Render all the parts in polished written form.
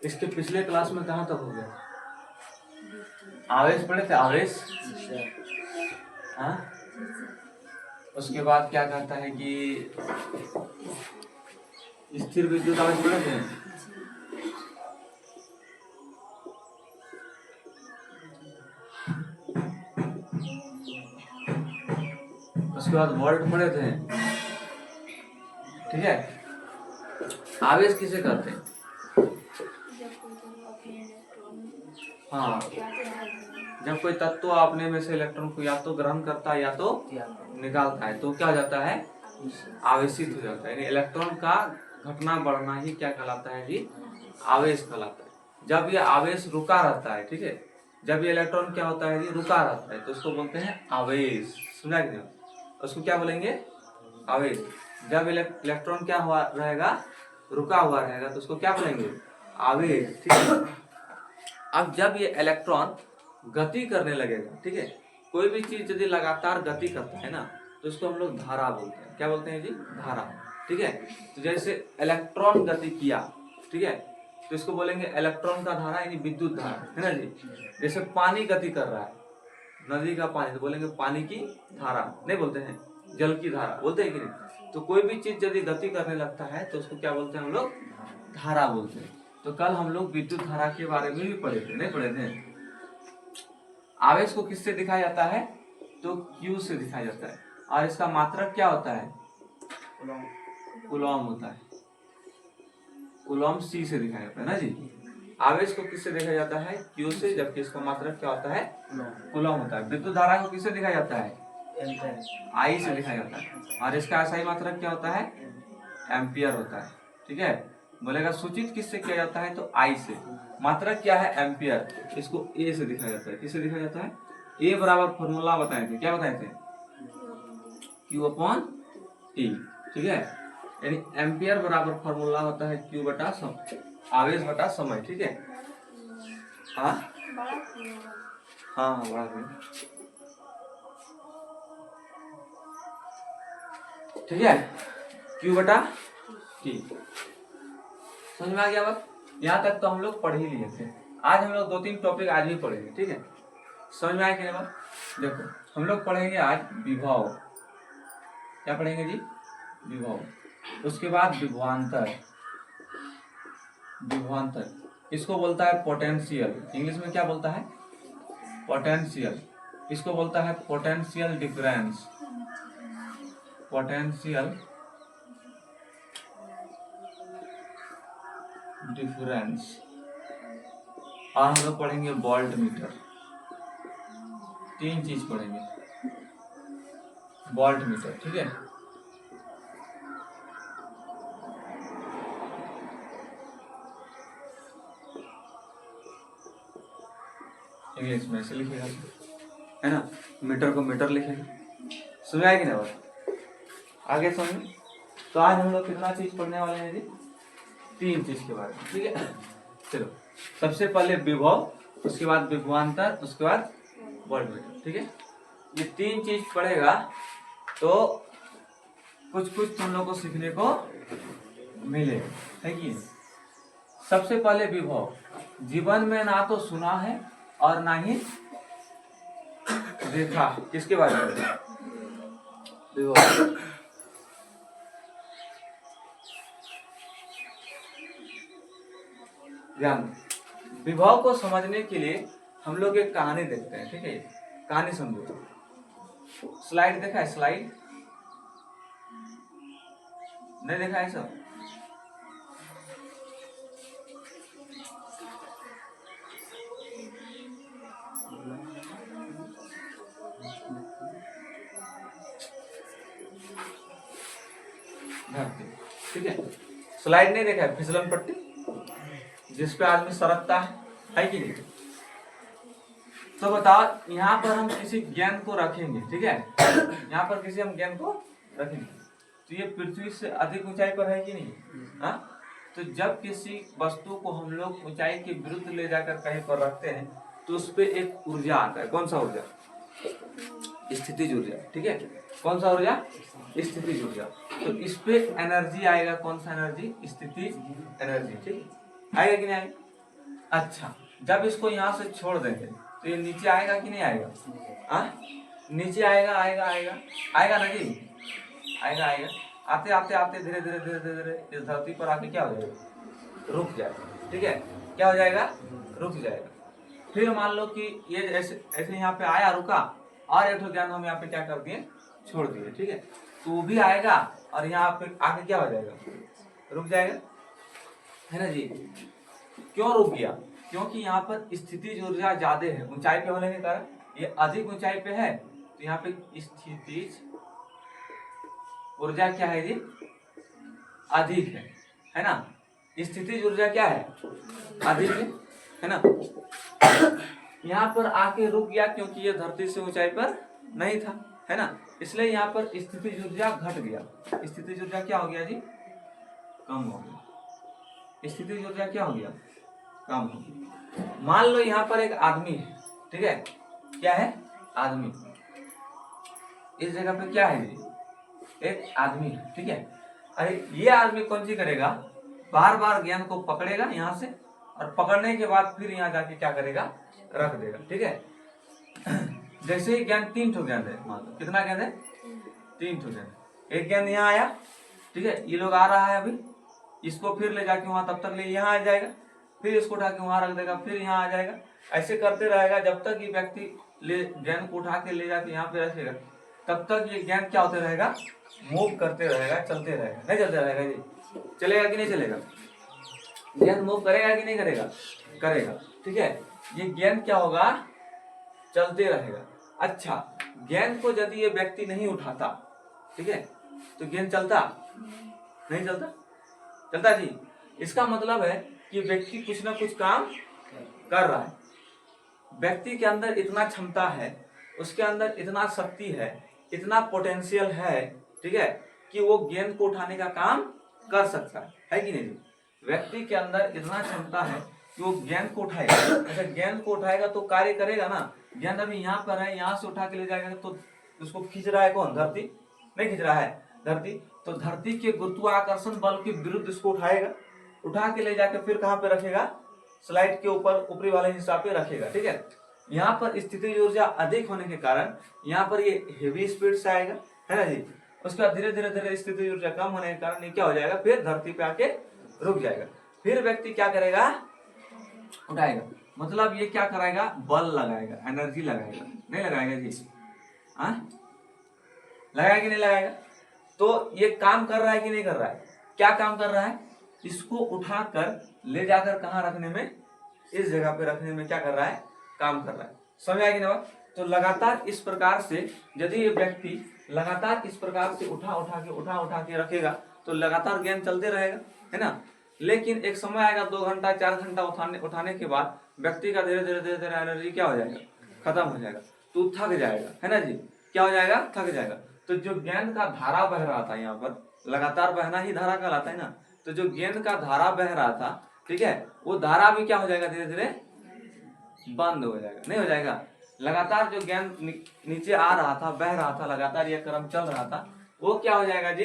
इसके पिछले क्लास में कहाँ तक हो गया? आवेश पढ़े थे, आवेश। हाँ, उसके बाद क्या कहता है कि स्थिर विद्युत आवेश पढ़े थे। उसके बाद वोल्ट पढ़े थे। ठीक है, आवेश किसे कहते हैं? हाँ, जब कोई तत्व अपने में से इलेक्ट्रॉन को या तो ग्रहण करता है या तो निकालता है, तो क्या हो जाता है? आवेशित हो जाता है। यानी इलेक्ट्रॉन का घटना बढ़ना ही क्या कहलाता है जी? आवेश कहलाता है। जब ये आवेश रुका रहता है, ठीक है, जब ये इलेक्ट्रॉन क्या होता है जी? रुका रहता है, तो उसको बोलते हैं आवेश। सुना कि नहीं? उसको क्या बोलेंगे? आवेश। जब इलेक्ट्रॉन क्या हुआ रहेगा? रुका हुआ रहेगा, तो उसको क्या बोलेंगे? आवेश। ठीक है। अब जब ये इलेक्ट्रॉन गति करने लगेगा, ठीक है, कोई भी चीज यदि लगातार गति करता है ना, तो उसको हम लोग धारा बोलते हैं। क्या बोलते हैं जी? धारा। ठीक है, तो जैसे इलेक्ट्रॉन गति किया, ठीक है, तो इसको बोलेंगे इलेक्ट्रॉन का धारा, यानी विद्युत धारा, है ना जी। जैसे पानी गति कर रहा है, नदी का पानी, तो बोलेंगे पानी की धारा, नहीं बोलते हैं? जल की धारा बोलते हैं कि नहीं? तो कोई भी चीज यदि गति करने लगता है तो उसको क्या बोलते हैं हम लोग? धारा बोलते हैं। तो कल हम लोग विद्युत धारा के बारे में भी पढ़े थे, नहीं पढ़े थे? आवेश को किससे दिखाया जाता है? तो Q से दिखाया जाता है। और इसका मात्रक क्या होता है? कूलॉम होता है। कूलॉम C से दिखाया जाता है ना जी। आवेश को किससे देखा जाता है? Q से, जबकि इसका मात्रक क्या होता है? कूलॉम होता है। विद्युत धारा को किससे दिखाया जाता है? I से दिखाया जाता है। और इसका सही मात्रक क्या होता है? एम्पियर होता है। ठीक है, बोलेगा सूचित किससे किया जाता है? तो I से। मात्रक क्या है? एम्पियर। इसको A से दिखाया जाता है। किससे दिखाया जाता है? A बराबर फॉर्मूला बताए थे, क्या बताए थे? Q/T। ठीक है, यानी एम्पियर बराबर फॉर्मूला होता है Q बटा समय, आवेश बटा समय। ठीक है, हाँ हाँ बड़ा है। ठीक है, Q बटा T। समझ में आ गया बात? यहाँ तक तो हम लोग पढ़ ही लिए थे। आज हम लोग 2-3 टॉपिक आज भी पढ़ेंगे। ठीक है, समझ में आया कि नहीं बात? देखो, हम लोग पढ़ेंगे आज विभव। क्या पढ़ेंगे जी? विभव। उसके बाद विभवांतर। विभवांतर इसको बोलता है पोटेंशियल। इंग्लिश में क्या बोलता है? पोटेंशियल। इसको बोलता है पोटेंशियल डिफरेंस। Potential difference. और हम लोग पढ़ेंगे वोल्ट मीटर। 3 चीज पढ़ेंगे। वोल्ट मीटर, ठीक है, इंग्लिश में ऐसे लिखेगा, है ना, मीटर को मीटर लिखेगा। सुना है कि नहीं बात? आगे समझ। तो आज हम लोग कितना चीज पढ़ने वाले हैं जी? 3 चीज के बारे में। ठीक है, चलो सबसे पहले विभव, उसके बाद विभवांतर, उसके बाद वोल्ट मीटर। ठीक है, ये 3 चीज पढ़ेगा तो कुछ कुछ तुम लोग को सीखने को मिलेगा, है कि नहीं? सबसे पहले विभव, जीवन में ना तो सुना है और ना ही देखा। किसके बारे में? विभव। ध्यान, विभव को समझने के लिए हम लोग एक कहानी देखते हैं। ठीक है, कहानी समझो। स्लाइड देखा है? स्लाइड नहीं देखा है सब? ठीक है, स्लाइड नहीं देखा है? फिसलन पट्टी जिसपे आदमी सरकता है कि नहीं? तो बताओ, यहाँ पर हम किसी गेंद को रखेंगे, ठीक है, यहाँ पर किसी हम गेंद को रखेंगे, तो ये पृथ्वी से अधिक ऊंचाई पर है कि नहीं? हाँ, तो जब किसी वस्तु को हम लोग ऊंचाई के विरुद्ध ले जाकर कहीं पर रखते हैं तो उस पर एक ऊर्जा आता है। कौन सा ऊर्जा? स्थितिज ऊर्जा। ठीक है, कौन सा ऊर्जा? स्थितिज ऊर्जा। तो इस पे एनर्जी आएगा। कौन सा एनर्जी? स्थितिज एनर्जी। ठीक आएगा कि नहीं आएगा? अच्छा, जब इसको यहाँ से छोड़ देंगे तो ये नीचे आएगा कि नहीं आएगा? नीचे आएगा, आएगा आएगा आएगा ना जी, आएगा आएगा। आते आते आते धीरे धीरे धीरे धीरे धीरे इस धरती पर आके क्या हो जाएगा? रुक जाएगा। ठीक है, क्या हो जाएगा? रुक जाएगा। फिर मान लो कि ये ऐसे ऐसे यहाँ पे आया, रुका, और एक ज्ञान हम यहाँ पे क्या कर दिए? छोड़ दिए। ठीक है, तो वो भी आएगा और यहाँ पे आके क्या हो जाएगा? रुक जाएगा, है ना जी। क्यों रुक गया? क्योंकि यहाँ पर स्थितिज ऊर्जा ज्यादा है, ऊंचाई पे होने के कारण ये अधिक ऊंचाई पे है, तो यहाँ पे स्थितिज ऊर्जा क्या है जी? अधिक है ना। स्थितिज ऊर्जा क्या है? अधिक है ना। यहाँ पर आके रुक गया क्योंकि ये धरती से ऊंचाई पर नहीं था, है ना, इसलिए यहाँ पर स्थितिज ऊर्जा घट गया। स्थितिज ऊर्जा क्या हो गया जी? कम हो गया। स्थितिज ऊर्जा क्या हो गया? कम हो गया। मान लो यहाँ पर एक आदमी है, ठीक है, क्या है? आदमी। इस जगह पे क्या है जी? एक आदमी है, ठीक है। अरे ये आदमी कौन सी करेगा? बार बार गेंद को पकड़ेगा यहाँ से, और पकड़ने के बाद फिर यहाँ जाके क्या करेगा? रख देगा। ठीक है, जैसे ही गेंद 3 ठो गेंद है, मान लो कितना गेंद है? 3 ठो गेंद। एक गेंद यहाँ आया, ठीक है, ये लोग आ रहा है अभी, इसको फिर ले जाके वहां तब तक ले यहाँ आ जाएगा, फिर इसको उठा के वहां रख देगा, फिर यहाँ आ जाएगा। ऐसे करते रहेगा जब तक ये व्यक्ति ले गेंद को उठा के ले जाके यहाँ पे रखेगा, तब तक ये गेंद क्या होते रहेगा? मूव करते रहेगा, चलते रहेगा। नहीं चलते रहेगा जी? चलेगा कि नहीं चलेगा? गेंद मूव करेगा कि नहीं करेगा? करेगा। ठीक है, ये गेंद क्या होगा? चलते रहेगा। अच्छा, गेंद को यदि ये व्यक्ति नहीं उठाता, ठीक है, तो गेंद चलता? नहीं चलता? चलता जी। इसका मतलब है कि व्यक्ति कुछ ना कुछ काम कर रहा है। व्यक्ति के अंदर इतना क्षमता है, उसके अंदर इतना शक्ति है, इतना पोटेंशियल है, ठीक है, कि वो गेंद को उठाने का काम कर सकता है कि नहीं? व्यक्ति के अंदर इतना क्षमता है कि वो गेंद को उठाएगा। अच्छा, गेंद को उठाएगा तो कार्य करेगा ना। गेंद अभी यहाँ पर है, यहाँ से उठा के ले जाएगा तो उसको खींच रहा है कौन? धरती नहीं खींच रहा है? धरती। तो धरती के गुरुत्वाकर्षण बल के विरुद्ध इसको उठाएगा, उठा के ले जाकर फिर कहाँ पे रखेगा? स्लाइड के ऊपर ऊपरी वाले हिस्सा पे रखेगा। ठीक है, यहाँ पर स्थितिज ऊर्जा अधिक होने के कारण यहाँ पर ये हेवी स्पीड से आएगा, है ना जी। उसके बाद धीरे धीरे धीरे स्थितिज ऊर्जा कम होने के कारण ये क्या हो जाएगा? फिर धरती पे आके रुक जाएगा। फिर व्यक्ति क्या करेगा? उठाएगा। मतलब ये क्या कराएगा? बल लगाएगा, एनर्जी लगाएगा। नहीं लगाएगा जी? लगाएगा कि नहीं लगाएगा? तो ये काम कर रहा है कि नहीं कर रहा है? क्या काम कर रहा है? इसको उठाकर ले जाकर कहाँ रखने में? इस जगह पे रखने में क्या कर रहा है? काम कर रहा है। समझ आएगी ना बात? तो लगातार इस प्रकार से यदि ये व्यक्ति लगातार इस प्रकार से उठा के रखेगा तो लगातार गेंद चलते रहेगा, है ना। लेकिन एक समय आएगा 2 घंटा 4 घंटा उठाने के बाद व्यक्ति का धीरे धीरे धीरे धीरे एनर्जी क्या हो जाएगा? खत्म हो जाएगा, तो थक जाएगा, है ना जी। क्या हो जाएगा? थक जाएगा। तो जो गेंद का धारा बह रहा था, यहाँ पर लगातार बहना ही धारा कहलाता है ना, तो जो गेंद का धारा बह रहा था, ठीक है, वो धारा भी क्या हो जाएगा? धीरे धीरे बंद हो जाएगा। नहीं हो जाएगा? लगातार जो गेंद नीचे आ रहा था, बह रहा था, लगातार ये क्रम चल रहा था, वो क्या हो जाएगा जी?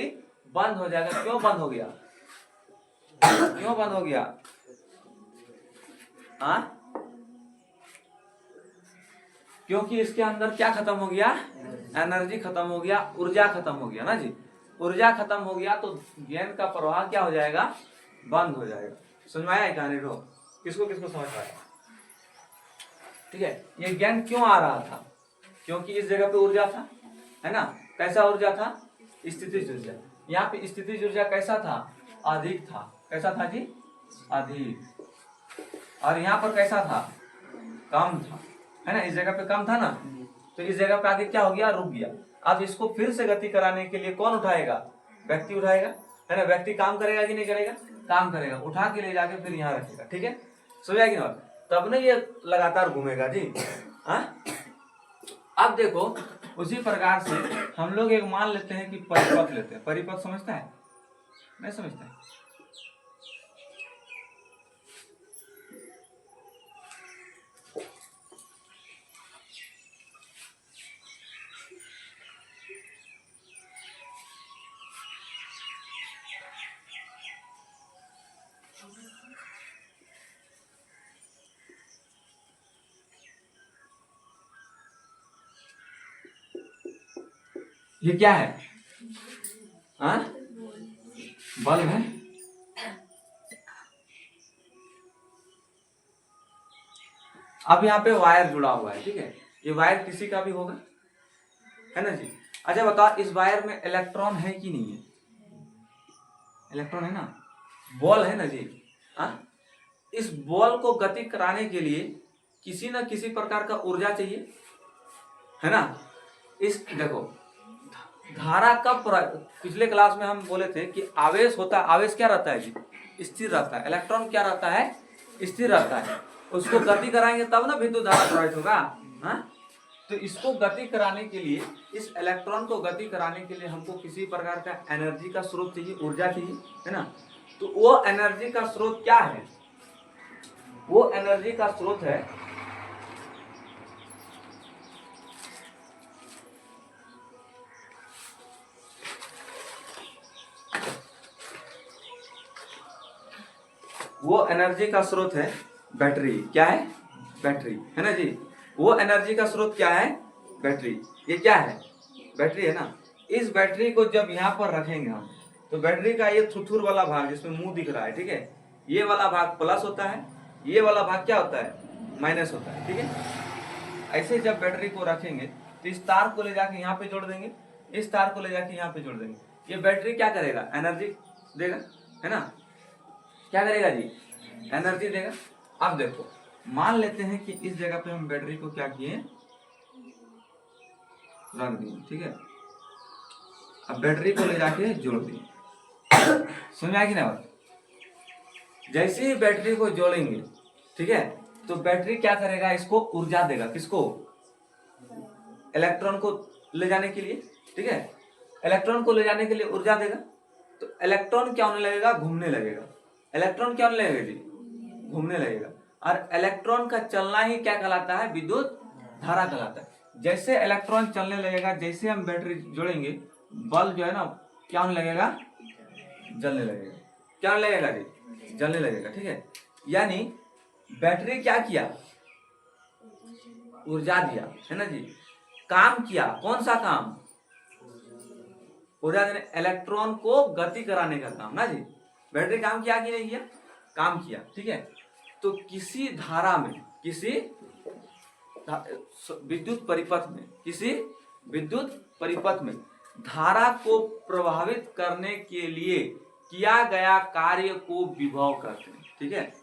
बंद हो जाएगा। क्यों बंद हो गया? क्यों बंद हो गया? क्योंकि इसके अंदर क्या खत्म हो गया? एनर्जी खत्म हो गया, ऊर्जा खत्म हो गया ना जी। ऊर्जा खत्म हो गया तो गेंद का प्रवाह क्या हो जाएगा? बंद हो जाएगा। समझ में आया कहानी को? किसको किसको समझ में आया? ठीक है, ये गेंद क्यों आ रहा था? क्योंकि इस जगह पे ऊर्जा था, है ना। कैसा ऊर्जा था? स्थितिज ऊर्जा। यहाँ पे स्थितिज ऊर्जा कैसा था? अधिक था। कैसा था जी? अधिक। और यहाँ पर कैसा था? कम था, है ना। इस जगह पे कम था ना, तो इस जगह पे आगे क्या हो गया? रुक गया। अब इसको फिर से गति कराने के लिए कौन उठाएगा? व्यक्ति उठाएगा, है ना। व्यक्ति काम करेगा कि नहीं करेगा? काम करेगा। उठा के ले जाके फिर यहाँ रखेगा। ठीक है, समझ आएगी ना? तब नहीं ये लगातार घूमेगा जी। अब देखो, उसी प्रकार से हम लोग एक मान लेते हैं कि परिपथ लेते हैं। परिपथ समझता है? नहीं समझता है? ये क्या है? हाँ, बल्ब है। अब यहाँ पे वायर जुड़ा हुआ है, ठीक है, ये वायर किसी का भी होगा, है ना जी। अच्छा बताओ, इस वायर में इलेक्ट्रॉन है कि नहीं है? इलेक्ट्रॉन है ना, बॉल है ना जी। हाँ, इस बॉल को गति कराने के लिए किसी न किसी प्रकार का ऊर्जा चाहिए, है ना। इस देखो, धारा कब पिछले क्लास में हम बोले थे कि आवेश होता है, आवेश क्या रहता है जी? स्थिर रहता है। इलेक्ट्रॉन क्या रहता है? स्थिर रहता है। उसको गति कराएंगे तब ना विद्युत धारा प्रवाहित होगा। हाँ, तो इसको गति कराने के लिए, इस इलेक्ट्रॉन को गति कराने के लिए हमको किसी प्रकार का एनर्जी का स्रोत चाहिए, ऊर्जा चाहिए, है ना। तो वो एनर्जी का स्रोत क्या है? वो एनर्जी का स्रोत है बैटरी। क्या है? बैटरी, है ना जी। वो एनर्जी का स्रोत क्या है? बैटरी। ये क्या है? बैटरी, है ना। इस बैटरी को जब यहाँ पर रखेंगे हम, तो बैटरी का ये थुथुर वाला भाग जिसमें मुंह दिख रहा है, ठीक है, ये वाला भाग प्लस होता है, ये वाला भाग क्या होता है? माइनस होता है, ठीक है। ऐसे जब बैटरी को रखेंगे तो इस तार को ले जाके यहाँ पे जोड़ देंगे, इस तार को ले जाके यहाँ पे जोड़ देंगे। ये बैटरी क्या करेगा? एनर्जी देगा, है ना। क्या करेगा जी? एनर्जी देगा। अब देखो, मान लेते हैं कि इस जगह पे हम बैटरी को क्या किए, रख दिए, ठीक है। अब बैटरी को ले जाके जोड़ दिए, समझ आएगी ना बात। जैसे ही बैटरी को जोड़ेंगे, ठीक है, तो बैटरी क्या करेगा? इसको ऊर्जा देगा। किसको? इलेक्ट्रॉन को ले जाने के लिए, ठीक है। इलेक्ट्रॉन को ले जाने के लिए ऊर्जा देगा, तो इलेक्ट्रॉन क्या होने लगेगा? घूमने लगेगा। इलेक्ट्रॉन क्या होने लगेगा जी? घूमने लगेगा। और इलेक्ट्रॉन का चलना ही क्या कहलाता है? विद्युत धारा कहलाता है। जैसे इलेक्ट्रॉन चलने लगेगा, जैसे हम बैटरी जोड़ेंगे, बल्ब जो है ना, क्या होने लगेगा? जलने लगेगा। क्या होने लगेगा जी? जलने लगेगा, ठीक है। यानी बैटरी क्या किया? ऊर्जा दिया, है ना जी। काम किया, कौन सा काम? ऊर्जा देने, इलेक्ट्रॉन को गति कराने का काम ना जी। बैटरी काम किया कि नहीं किया? काम किया, ठीक है। तो किसी धारा में, किसी विद्युत परिपथ में, किसी विद्युत परिपथ में धारा को प्रभावित करने के लिए किया गया कार्य को विभव कहते हैं, ठीक है।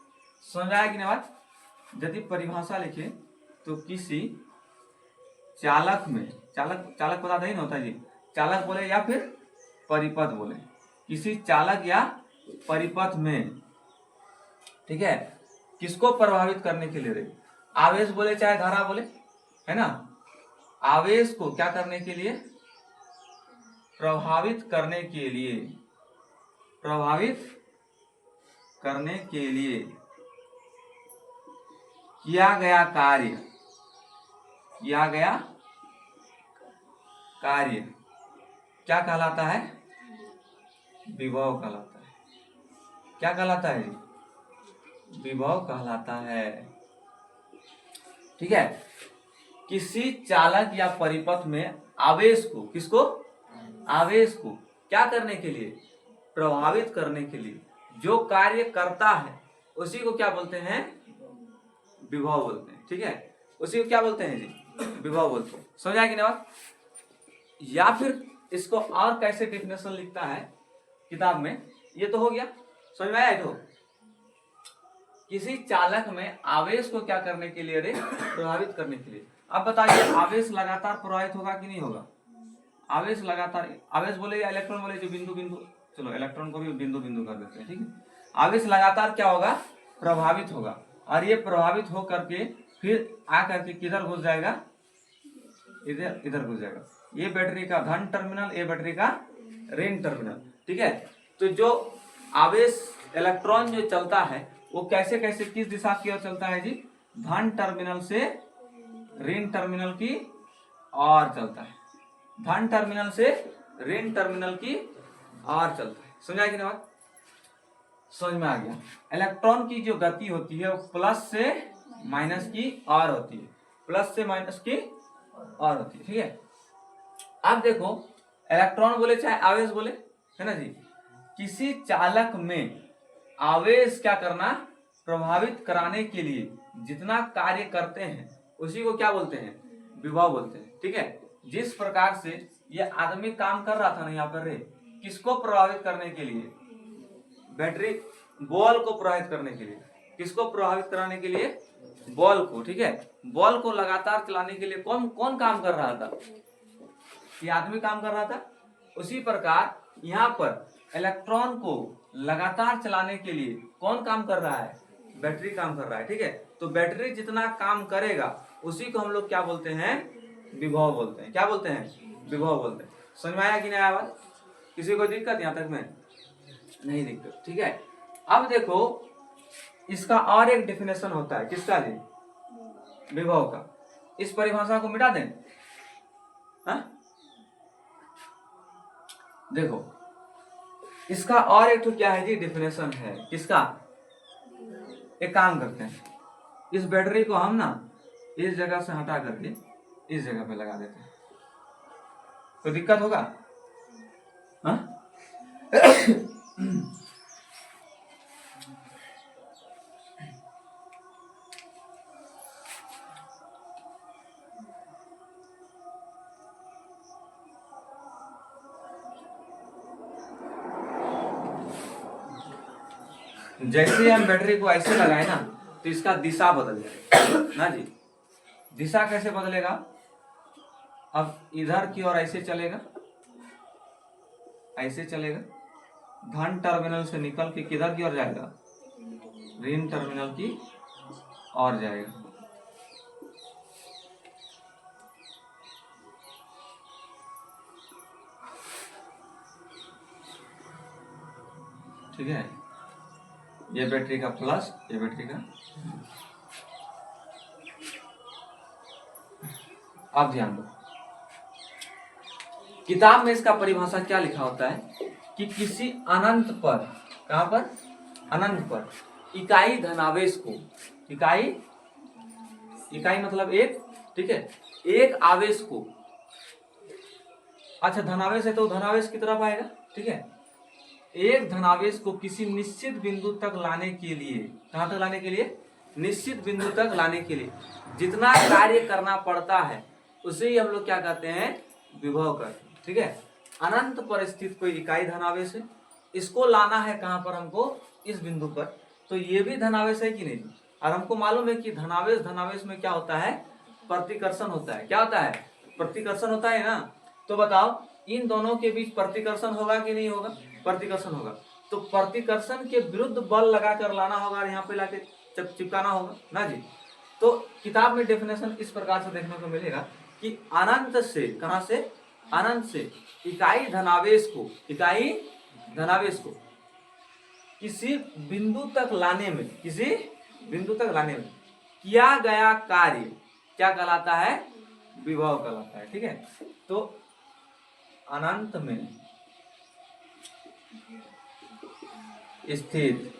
समझ आया कि नहीं बात? यदि परिभाषा लिखे तो किसी चालक में, चालक पता नहीं होता जी, चालक बोले या फिर परिपथ बोले, किसी चालक या परिपथ में, ठीक है, किसको प्रभावित करने के लिए? आवेश बोले चाहे धारा बोले, है ना। आवेश को क्या करने के लिए? प्रभावित करने के लिए, प्रभावित करने के लिए किया गया कार्य, किया गया कार्य क्या कहलाता है? विभव कहलाता है। क्या कहलाता है? विभव कहलाता है, ठीक है। किसी चालक या परिपथ में आवेश को, किसको? आवेश को क्या करने के लिए? प्रभावित करने के लिए जो कार्य करता है उसी को क्या बोलते हैं? विभव बोलते हैं, ठीक है। उसी को क्या बोलते हैं जी? विभव बोलते हैं। समझ आएगी ना बात? या फिर इसको और कैसे डेफिनेशन लिखता है किताब में, ये तो हो गया, समझ में आया। तो किसी चालक में आवेश को क्या करने के लिए? प्रभावित करने के लिए। अब बताइए, आवेश लगातार प्रभावित होगा कि नहीं होगा? आवेश लगातार, आवेश बोले या इलेक्ट्रॉन बोले, जो बिंदु बिंदु, चलो इलेक्ट्रॉन को भी बिंदु बिंदु कर देते हैं, ठीक है। आवेश लगातार क्या होगा? प्रभावित होगा। और ये प्रभावित हो करके फिर आ करके किधर घुस जाएगा? इधर, इधर घुस जाएगा। ये बैटरी का धन टर्मिनल, ये बैटरी का ऋण टर्मिनल, ठीक है। तो जो आवेश इलेक्ट्रॉन जो चलता है वो कैसे कैसे, किस दिशा की ओर चलता है जी? धन टर्मिनल से ऋण टर्मिनल की ओर चलता है। धन टर्मिनल से ऋण टर्मिनल की ओर चलता है। समझ आएगी ना बात? समझ में आ गया। इलेक्ट्रॉन की जो गति होती है वो प्लस से माइनस की ओर होती है, प्लस से माइनस की ओर होती है, ठीक है। अब देखो, इलेक्ट्रॉन बोले चाहे आवेश बोले, है ना जी, किसी चालक में आवेश क्या करना, प्रभावित कराने के लिए जितना कार्य करते हैं उसी को क्या बोलते हैं, विभव बोलते हैं। ठीक है, जिस प्रकार से ये आदमी काम कर रहा था ना यहाँ पर रे, किसको प्रभावित करने के लिए, बैटरी बॉल को प्रभावित करने के लिए, किसको प्रभावित कराने के लिए, बॉल को। ठीक है, बॉल को लगातार चलाने के लिए कौन कौन काम कर रहा था, ये आदमी काम कर रहा था। उसी प्रकार यहाँ पर इलेक्ट्रॉन को लगातार चलाने के लिए कौन काम कर रहा है, बैटरी काम कर रहा है। ठीक है, तो बैटरी जितना काम करेगा उसी को हम लोग क्या बोलते हैं, विभव बोलते हैं। क्या बोलते हैं, विभव बोलते हैं। समझ में आया कि नहीं आया बात, किसी को दिक्कत यहाँ तक में नहीं दिक्कत। ठीक है, अब देखो इसका और एक डेफिनेशन होता है, किसका जी, विभव का। इस परिभाषा को मिटा दें। हाँ देखो इसका और एक तो क्या है जी, डेफिनेशन है, किसका, एक काम करते हैं, इस बैटरी को हम ना इस जगह से हटा करके इस जगह पे लगा देते हैं, तो दिक्कत होगा। हाँ जैसे हम बैटरी को ऐसे लगाए ना तो इसका दिशा बदल जाएगा ना जी। दिशा कैसे बदलेगा, अब इधर की ओर ऐसे चलेगा, ऐसे चलेगा, धन टर्मिनल से निकल के किधर की ओर जाएगा, ऋण टर्मिनल की ओर जाएगा। ठीक है, ये बैटरी का प्लस, ये बैटरी का। अब ध्यान दो, किताब में इसका परिभाषा क्या लिखा होता है कि किसी अनंत पर, कहां पर, अनंत पर इकाई धनावेश को, इकाई मतलब एक, ठीक है, एक आवेश को, अच्छा धनावेश है तो धनावेश की तरफ आएगा। ठीक है, एक धनावेश को किसी निश्चित बिंदु तक लाने के लिए, कहां तक लाने के लिए, निश्चित बिंदु तक लाने के लिए जितना कार्य करना पड़ता है उसे ही हम लोग क्या कहते हैं, विभव करते हैं। ठीक है, अनंत पर स्थित कोई इकाई धनावेश है, इसको लाना है कहां पर, हमको इस बिंदु पर, तो ये भी धनावेश है कि नहीं। और हमको मालूम है कि धनावेश में क्या होता है, प्रतिकर्षण होता है। क्या होता है, प्रतिकर्षण होता है ना। तो बताओ इन दोनों के बीच प्रतिकर्षण होगा कि नहीं होगा, प्रतिकर्षण होगा। तो प्रतिकर्षण के विरुद्ध बल लगाकर लाना होगा और यहाँ पे लाके चिपकाना होगा ना जी। तो किताब में डेफिनेशन इस प्रकार से देखने को मिलेगा कि अनंत से, कहां से, अनंत से इकाई धनावेश को, इकाई धनावेश को किसी बिंदु तक लाने में, किसी बिंदु तक लाने में किया गया कार्य क्या कहलाता है, विभव कहलाता है। ठीक है, तो अनंत में स्थित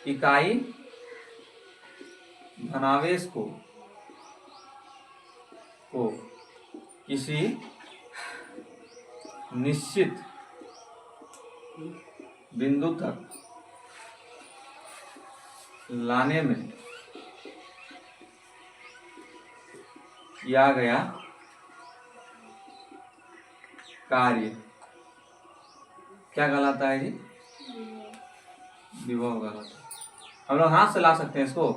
इकाई धनावेश को किसी निश्चित बिंदु तक लाने में किया गया कार्य क्या कहलाता है जी, विभव कहलाता है। हम लोग हाथ से ला सकते हैं इसको।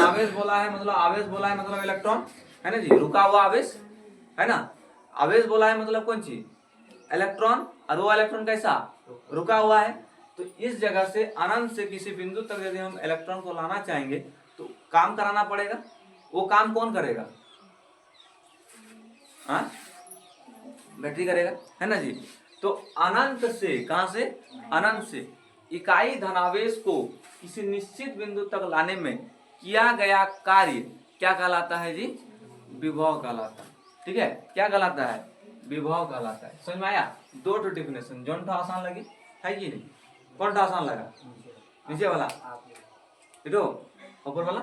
आवेश बोला है मतलब, आवेश बोला है मतलब इलेक्ट्रॉन, है ना जी, रुका हुआ आवेश, है ना। आवेश बोला है मतलब कौन चीज, इलेक्ट्रॉन, और वो इलेक्ट्रॉन कैसा, रुका हुआ है। तो इस जगह से अनंत से किसी बिंदु तक यदि हम इलेक्ट्रॉन को लाना चाहेंगे तो काम कराना पड़ेगा। वो काम कौन करेगा, हाँ, बैटरी करेगा, है ना जी। तो अनंत से, कहां से, अनंत से इकाई धनावेश को किसी निश्चित बिंदु तक लाने में किया गया कार्य क्या कहलाता है जी, विभव कहलाता है। ठीक है, क्या कहलाता है, विभव कहलाता है। समझ में आया, दो डेफिनेशन, जो आसान लगी है कि नहीं, कौन सा आसान लगा, नीचे वाला, ऊपर वाला।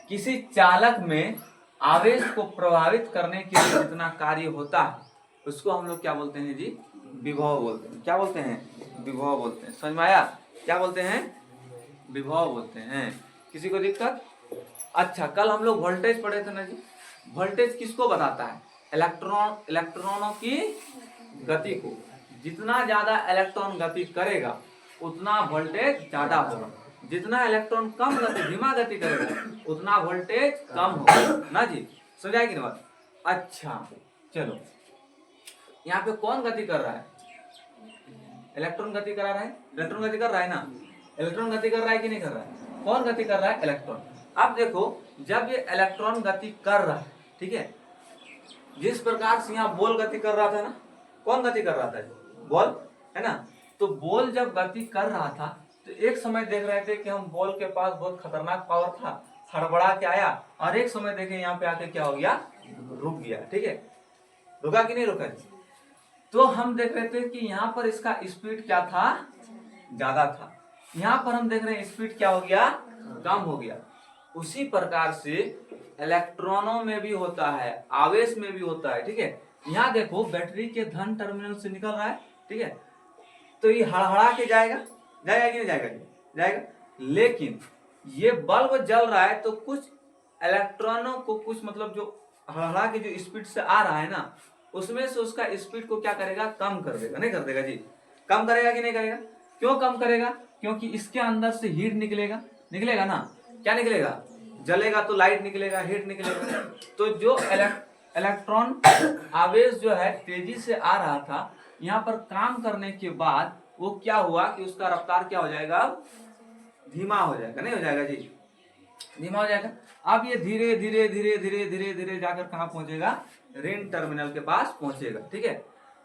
किसी चालक में आवेश को प्रभावित करने के लिए जितना कार्य होता है उसको हम लोग क्या बोलते हैं जी, विभव बोलते हैं। क्या बोलते हैं, विभव बोलते हैं। समझ में आया, क्या बोलते हैं, विभव बोलते हैं। किसी को दिक्कत? अच्छा, कल हम लोग वोल्टेज पढ़े थे ना जी। वोल्टेज किसको बताता है, इलेक्ट्रॉनों की गति को। जितना ज्यादा इलेक्ट्रॉन गति करेगा उतना वोल्टेज ज्यादा होगा, जितना इलेक्ट्रॉन कम गति धीमा गति करेगा उतना वोल्टेज कम होगा ना जी। समझ आएगी ना बात? अच्छा चलो, यहाँ पे कौन गति कर रहा है, इलेक्ट्रॉन गति करा रहा है, इलेक्ट्रॉन गति कर रहा है ना, इलेक्ट्रॉन गति कर रहा है कि नहीं कर रहा है, कौन गति कर रहा है, इलेक्ट्रॉन। अब देखो जब ये इलेक्ट्रॉन गति कर रहा है, ठीक है, जिस प्रकार से यहाँ बॉल गति कर रहा था ना, कौन गति कर रहा था, बॉल है ना। तो बॉल जब गति कर रहा था तो एक समय देख रहे थे कि हम बॉल के पास बहुत खतरनाक पावर था, हड़बड़ा के आया, और एक समय देखे यहाँ पे आके क्या हो गया, रुक गया। ठीक है, रुका कि नहीं रुका? तो हम देख रहे थे कि यहाँ पर इसका स्पीड क्या था, ज्यादा था, यहाँ पर हम देख रहे हैं स्पीड क्या हो गया, कम हो गया। उसी प्रकार से इलेक्ट्रॉनों में भी होता है, आवेश में भी होता है। ठीक है, यहाँ देखो बैटरी के धन टर्मिनल से निकल रहा है, ठीक है, तो ये हड़हड़ा के जाएगा, जाएगा कि नहीं जाएगा, जाएगा। लेकिन ये बल्ब जल रहा है तो कुछ इलेक्ट्रॉनों को, कुछ मतलब जो हड़हड़ा के जो स्पीड से आ रहा है ना, उसमें से उसका स्पीड को क्या करेगा, कम कर देगा। नहीं कर देगा जी, कम करेगा कि नहीं करेगा? क्यों कम करेगा? क्योंकि इसके अंदर से हीट निकलेगा, निकलेगा ना, क्या निकलेगा, जलेगा तो लाइट निकलेगा, हीट निकलेगा। तो जो इलेक्ट्रॉन आवेश जो है तेजी से आ रहा था, यहाँ पर काम करने के बाद वो क्या हुआ कि उसका रफ्तार क्या हो जाएगा, धीमा हो जाएगा। नहीं हो जाएगा जी, धीमा हो जाएगा। अब ये धीरे धीरे धीरे धीरे धीरे धीरे जाकर कहाँ पहुंचेगा, ऋण टर्मिनल के पास पहुंचेगा। ठीक है,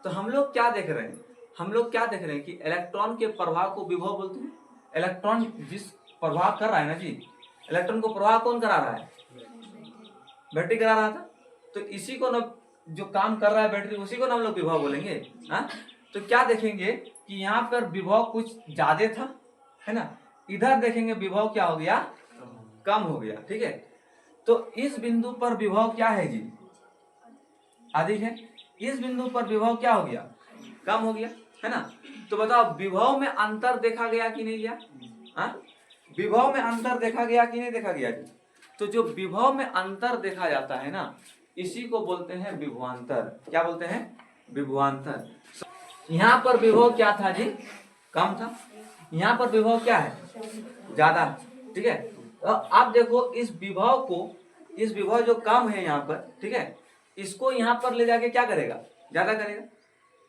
तो हम लोग क्या देख रहे हैं, हम लोग क्या देख रहे हैं कि इलेक्ट्रॉन के प्रभाव को विभव बोलते हैं। इलेक्ट्रॉन जिस प्रभाव कर रहा है ना जी, इलेक्ट्रॉन को प्रभाव कौन करा रहा है, बैटरी करा रहा था। तो इसी को न, जो काम कर रहा है बैटरी, उसी को हम लोग विभव बोलेंगे। हाँ, तो क्या देखेंगे कि यहाँ पर विभव कुछ ज्यादा था, है ना, इधर देखेंगे विभव क्या हो गया, कम हो गया। ठीक है, तो इस बिंदु पर विभव क्या है जी, अधिक है, इस बिंदु पर विभव क्या हो गया, कम हो गया, है ना। तो बताओ विभव में अंतर देखा गया कि नहीं गया? हाँ, विभव में अंतर देखा गया कि नहीं देखा गया जी? तो जो विभव में अंतर देखा जाता है ना, इसी को बोलते हैं विभवांतर। क्या बोलते हैं, विभवांतर। यहाँ पर विभव क्या था जी, कम था, यहाँ पर विभव क्या है, ज्यादा। ठीक है, तो अब देखो इस विभव को, इस विभव जो कम है यहाँ पर, ठीक है, इसको यहाँ पर ले जाके क्या करेगा, ज्यादा करेगा।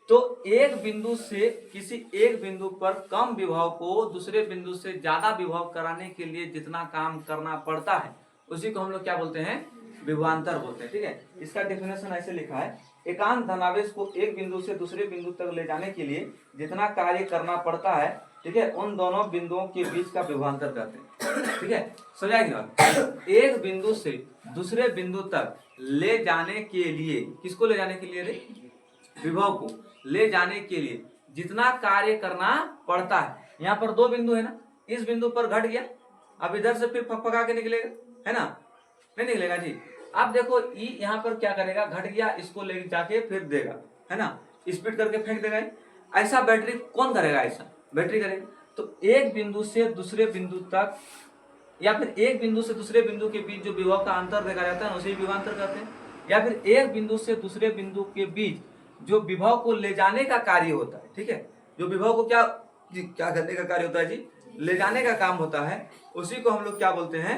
तो एक बिंदु से, किसी एक बिंदु पर कम विभव को दूसरे बिंदु से ज्यादा विभव कराने के लिए जितना काम करना पड़ता है उसी को हम लोग क्या बोलते हैं, विभवांतर बोलते हैं। ठीक है, इसका डेफिनेशन ऐसे लिखा है, एकांत धनावेश को एक बिंदु से दूसरे बिंदु तक ले जाने के लिए जितना कार्य करना पड़ता है, ठीक है, उन दोनों बिंदुओं के बीच का विभवांतर कहते हैं। ठीक है, समझाएगी? एक बिंदु से दूसरे बिंदु तक ले जाने के लिए, किसको ले जाने के लिए रे, विभव को ले जाने के लिए जितना कार्य करना पड़ता है। यहाँ पर दो बिंदु है ना, इस बिंदु पर घट गया, अब इधर से फिर फकफका के निकलेगा, है ना, नहीं निकलेगा जी। अब देखो ई यहाँ पर क्या करेगा, घट गया, इसको ले जाके फिर देगा, है ना, स्पीड करके फेंक देगा। ऐसा बैटरी कौन करेगा, ऐसा बैटरी करेगा। तो एक बिंदु से दूसरे बिंदु तक, या फिर एक बिंदु से दूसरे बिंदु के बीच जो विभव का अंतर देखा जाता है उसे विभवांतर कहते हैं। या फिर एक बिंदु से दूसरे बिंदु के बीच जो विभव को ले जाने का कार्य होता है, ठीक है, जो विभव को क्या क्या करने का कार्य होता है जी, ले जाने का काम होता है, उसी को हम लोग क्या बोलते हैं,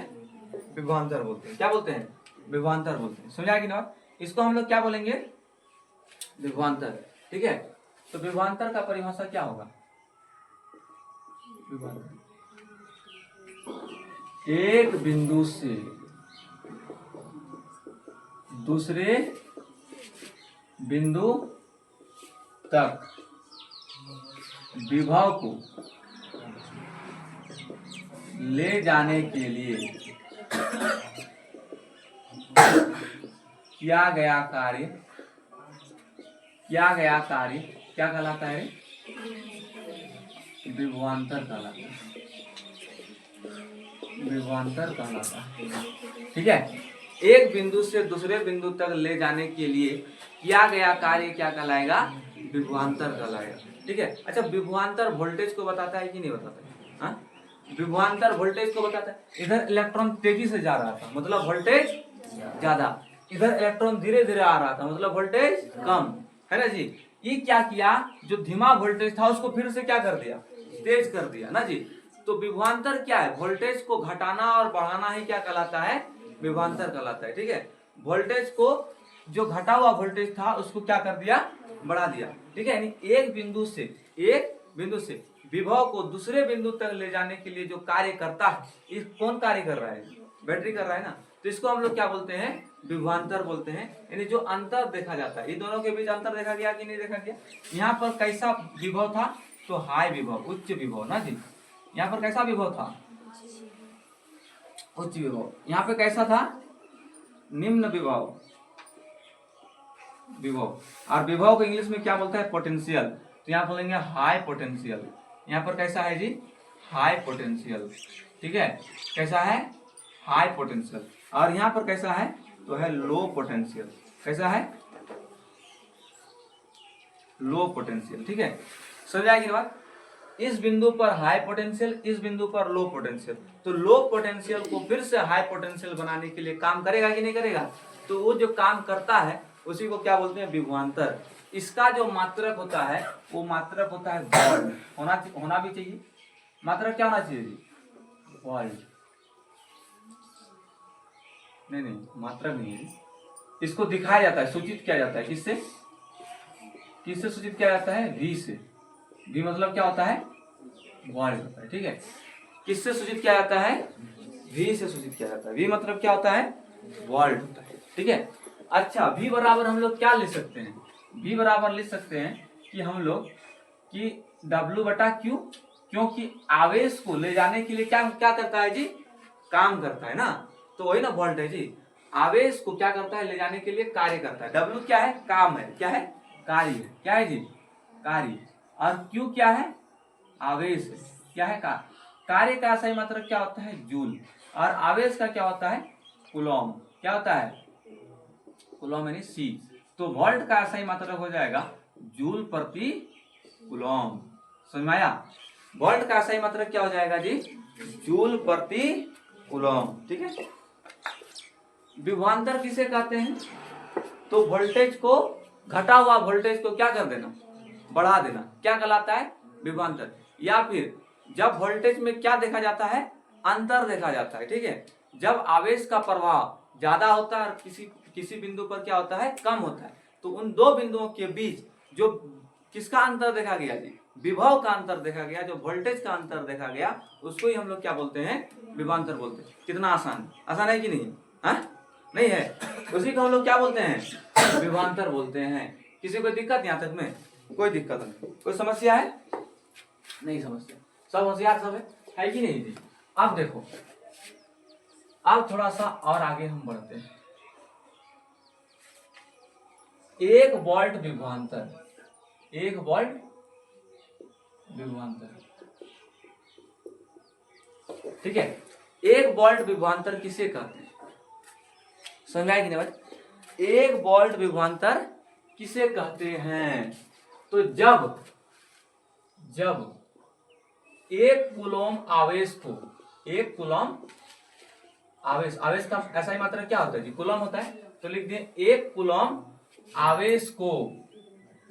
विभवांतर बोलते हैं। क्या बोलते हैं, विभवांतर बोलते हैं। समझा कि ना, इसको हम लोग क्या बोलेंगे, विभवांतर। ठीक है, तो विभवांतर का परिभाषा क्या होगा, विभवांतर एक बिंदु से दूसरे बिंदु तक विभव को ले जाने के लिए किया गया कार्य क्या कहलाता है, विभवांतर कहलाता है, विभवांतर कहलाता है। ठीक है, एक बिंदु से दूसरे बिंदु तक ले जाने के लिए किया गया कार्य क्या कहलाएगा? विभवांतर कहलाएगा। ठीक है। अच्छा, विभवांतर वोल्टेज को बताता है कि नहीं बताता है? हाँ? विभवांतर वोल्टेज को बताता है। इधर इलेक्ट्रॉन तेजी से जा रहा था, मतलब वोल्टेज ज्यादा, इधर इलेक्ट्रॉन धीरे धीरे आ रहा था, मतलब वोल्टेज कम, है ना जी। ये क्या किया, जो धीमा वोल्टेज था उसको फिर से क्या कर दिया, तेज कर दिया ना जी। तो विभवांतर क्या है, वोल्टेज को घटाना और बढ़ाना ही क्या कहलाता है, विभवांतर कहलाता है। ठीक है। वोल्टेज को, जो घटा हुआ वोल्टेज था उसको क्या कर दिया, बढ़ा दिया। ठीक है। यानी एक बिंदु से विभव को दूसरे बिंदु तक ले जाने के लिए जो कार्य करता है, इस कौन कार्य कर रहा है, बैटरी कर रहा है ना। तो इसको हम लोग क्या बोलते हैं, विभवांतर बोलते हैं। यानी जो अंतर देखा जाता है, इन दोनों के बीच अंतर देखा गया कि नहीं देखा गया। यहाँ पर कैसा विभव था, तो हाई विभव, उच्च विभव ना जी। यहाँ पर कैसा विभव था, उच्च विभव। यहाँ पे कैसा था, निम्न विभव। और विभव को इंग्लिश में क्या बोलता है, पोटेंशियल। तो यहाँ बोलेंगे हाई पोटेंशियल। यहाँ पर कैसा है जी, हाई पोटेंशियल। ठीक है, कैसा है, हाई पोटेंशियल। और यहाँ पर कैसा है, तो है लो पोटेंशियल। कैसा है, लो पोटेंशियल। ठीक है, समझ आएगी बात। इस बिंदु पर हाई पोटेंशियल, इस बिंदु पर लो पोटेंशियल। तो लो पोटेंशियल को फिर से हाई पोटेंशियल बनाने के लिए काम करेगा कि नहीं करेगा। तो वो जो काम करता है उसी को क्या बोलते हैं, विभवांतर। इसका जो मात्रक होता है वो मात्रक होता है वोल्ट। होना भी चाहिए। मात्रक क्या होना चाहिए जी, वोल्ट। नहीं, मात्रक नहीं है। इसको दिखाया जाता है, सूचित किया जाता है किससे सूचित किया जाता है, V से। V मतलब क्या होता है, वोल्ट होता है। ठीक है, किससे सूचित किया जाता है, V से सूचित किया जाता है। V मतलब क्या होता है, वोल्ट होता है। ठीक है। अच्छा, V बराबर हम लोग क्या लिख सकते हैं, V बराबर लिख सकते हैं कि हम लोग कि W/Q, क्योंकि आवेश को ले जाने के लिए क्या क्या करता है जी, काम करता है ना। तो वही ना वोल्ट है जी। आवेश को क्या करता है, ले जाने के लिए कार्य करता है। W क्या है, काम है, क्या है, कार्य है। क्या है जी, कार्य। और Q क्या है, आवेश है, क्या है, कार्य का सही मात्रक क्या होता है, जूल। और आवेश का क्या होता है, कूलॉम। क्या होता है, कूलॉम यानी C। तो वोल्ट का सही मात्रक हो जाएगा जूल प्रति कूलॉम। समझ में आया। वोल्ट का सही मात्रक क्या हो जाएगा जी, जूल प्रति कूलॉम। ठीक है। विभवांतर किसे कहते हैं, तो वोल्टेज को, घटा हुआ वोल्टेज को क्या कर देना, बढ़ा देना, क्या कहलाता है, विभवांतर। या फिर जब वोल्टेज में क्या देखा जाता है, अंतर देखा जाता है। ठीक है। जब आवेश का प्रभाव ज्यादा होता है और किसी बिंदु पर क्या होता है, कम होता है, तो उन दो बिंदुओं के बीच जो किसका अंतर देखा गया जी, विभव का अंतर देखा गया, जो वोल्टेज का अंतर देखा गया, उसको ही हम लोग क्या बोलते हैं, विभवांतर बोलते हैं। कितना आसान, आसान है कि नहीं, हाँ नहीं है, उसी को हम लोग क्या बोलते हैं, विभवांतर बोलते हैं। किसी को दिक्कत यहाँ तक में, कोई दिक्कत नहीं, कोई समस्या है, नहीं समस्या, सब होशियार सब है कि नहीं जी। अब देखो, अब थोड़ा सा और आगे हम बढ़ते हैं। 1 वोल्ट विभवांतर, 1 वोल्ट विभवांतर। ठीक है। 1 वोल्ट विभवांतर किसे कहते हैं, समझ आए कि नहीं भाई। 1 वोल्ट विभवांतर किसे कहते हैं, तो जब 1 कूलॉम आवेश को, 1 कूलॉम आवेश का ऐसा ही मात्रा क्या होता है जी, कूलॉम होता है। तो लिख दें 1 कूलॉम आवेश को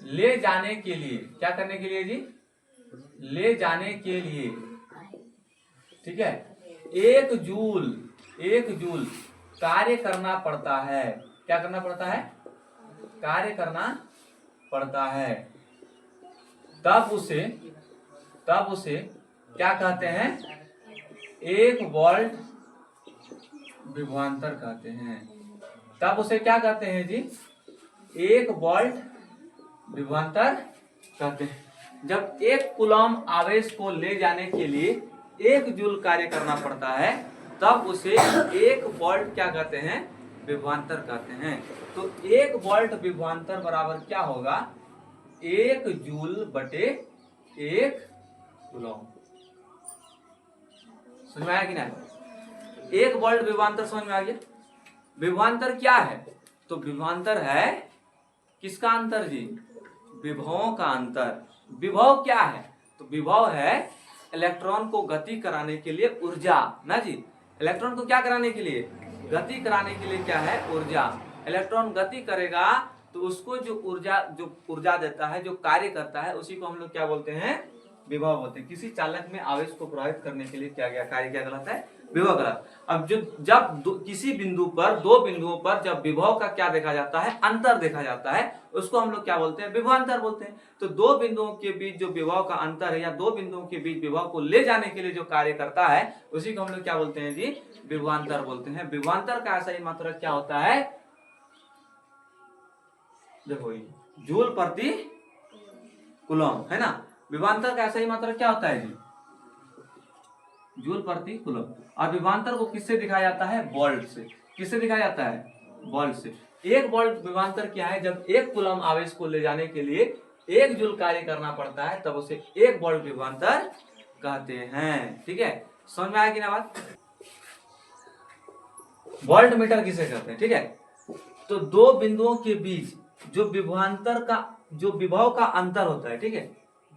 ले जाने के लिए, क्या करने के लिए जी, ले जाने के लिए, ठीक है, 1 जूल कार्य करना पड़ता है। क्या करना पड़ता है, कार्य करना पड़ता है। तब उसे क्या कहते हैं, 1 वोल्ट विभवांतर कहते हैं। तब उसे क्या कहते हैं जी, 1 वोल्ट विभवांतर कहते हैं। जब 1 कूलॉम आवेश को ले जाने के लिए 1 जूल कार्य करना पड़ता है, तब उसे 1 वोल्ट क्या कहते हैं, विभवांतर कहते हैं। तो 1 वोल्ट विभवांतर बराबर क्या होगा, 1 जूल बटे 1 कूलॉम। समझ में आया कि नहीं, 1 वोल्ट विभवांतर समझ में आ गया। विभवांतर क्या है? तो विभवांतर है किसका अंतर जी? विभवों का अंतर। विभव क्या है? तो विभव है इलेक्ट्रॉन को गति कराने के लिए ऊर्जा ना जी। इलेक्ट्रॉन को क्या कराने के लिए? गति कराने के लिए क्या है? ऊर्जा। इलेक्ट्रॉन गति करेगा तो उसको जो ऊर्जा देता है, जो कार्य करता है, उसी को हम लोग क्या बोलते हैं? विभव बोलते हैं। किसी चालक में आवेश को प्रवाहित करने के लिए क्या कार्य क्या कहलाता है? विभव कहलाता है। अब जब किसी बिंदु पर, दो बिंदुओं पर जब विभव का क्या देखा जाता है? अंतर देखा जाता है, उसको हम लोग क्या बोलते हैं? विभवांतर बोलते हैं। तो दो बिंदुओं के बीच जो विभव का अंतर है, या दो बिंदुओं के बीच विभव को ले जाने के लिए जो कार्य करता है, उसी को हम लोग क्या बोलते हैं जी? विभवांतर बोलते हैं। विभवांतर का सही मात्रक क्या होता है? देखो जूल प्रति कूलम है ना। विभवांतर का सही मात्रक क्या होता है जी? जूल प्रति कूलम। और विभवांतर को किससे दिखाया जाता है? वोल्ट से। किससे दिखाया जाता है? वोल्ट से। एक वोल्ट विभवांतर क्या है? जब एक कूलम आवेश को ले जाने के लिए 1 जूल कार्य करना पड़ता है, तब उसे 1 वोल्ट विभवांतर कहते हैं। ठीक है, समझ में आया कि ना बात? वोल्ट मीटर किसे कहते हैं? ठीक है, तो दो बिंदुओं के बीच जो विभवांतर का, जो विभव का अंतर होता है, ठीक है,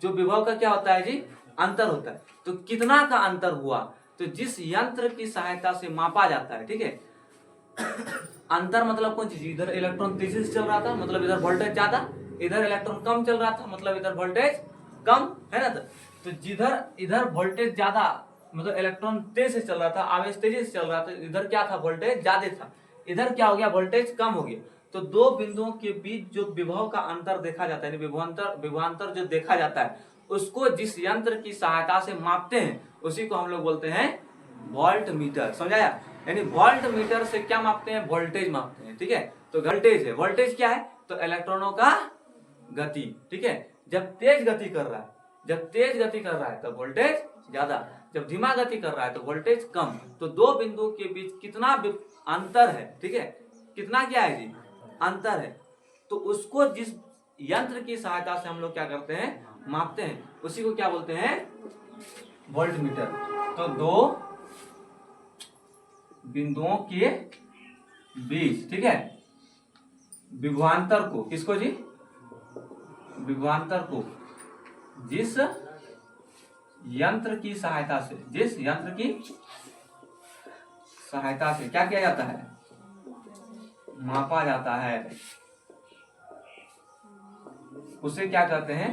जो विभव का क्या होता है जी? अंतर होता है। तो कितना का अंतर हुआ? तो जिस यंत्र की सहायता से मापा जाता है, ठीक है, अंतर मतलब कौन चीज? इधर इलेक्ट्रॉन तेजी से चल रहा था, मतलब इधर वोल्टेज ज्यादा, इधर इलेक्ट्रॉन कम चल रहा था, मतलब इधर वोल्टेज कम, है ना। तो जिधर इधर वोल्टेज ज्यादा, मतलब इलेक्ट्रॉन तेज से चल रहा था, आवेश तेजी से चल रहा था, इधर क्या था? वोल्टेज ज्यादा था। इधर क्या हो गया? वोल्टेज कम हो गया। तो दो बिंदुओं के बीच जो विभव का अंतर देखा जाता है, विभवांतर जो देखा जाता है, उसको जिस यंत्र की सहायता से मापते हैं, उसी को हम लोग बोलते हैं वोल्ट मीटर। समझाया? यानी वोल्ट मीटर से क्या मापते हैं? वोल्टेज मापते हैं। ठीक है, तो वोल्टेज है। वोल्टेज क्या है? तो इलेक्ट्रॉनों का गति। ठीक है, जब तेज गति कर रहा है, जब तेज गति कर रहा है तब वोल्टेज ज्यादा, जब धीमा गति कर रहा है तो वोल्टेज कम। तो दो बिंदुओं के बीच कितना अंतर है? ठीक है, कितना क्या है जी? अंतर है। तो उसको जिस यंत्र की सहायता से हम लोग क्या करते हैं? मापते हैं, उसी को क्या बोलते हैं? Volt meter. तो दो बिंदुओं के बीच, ठीक है, विभवांतर को, किसको जी? विभवांतर को जिस यंत्र की सहायता से, जिस यंत्र की सहायता से क्या किया जाता है? मापा जाता है, उसे क्या कहते हैं?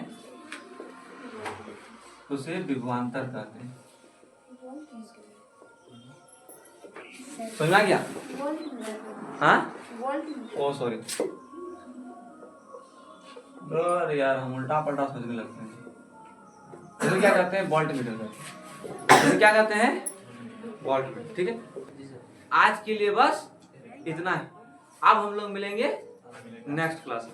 उसे विभवांतर कहते हैं। समझ में आ गया? हाँ, ओ सॉरी, अरे यार हम उल्टा पलटा सोचने लगते हैं। तो क्या कहते हैं? वोल्ट मीटर कहते हैं। तो क्या कहते हैं? Volt meter. ठीक है, आज के लिए बस इतना है। अब हम लोग मिलेंगे नेक्स्ट क्लास में।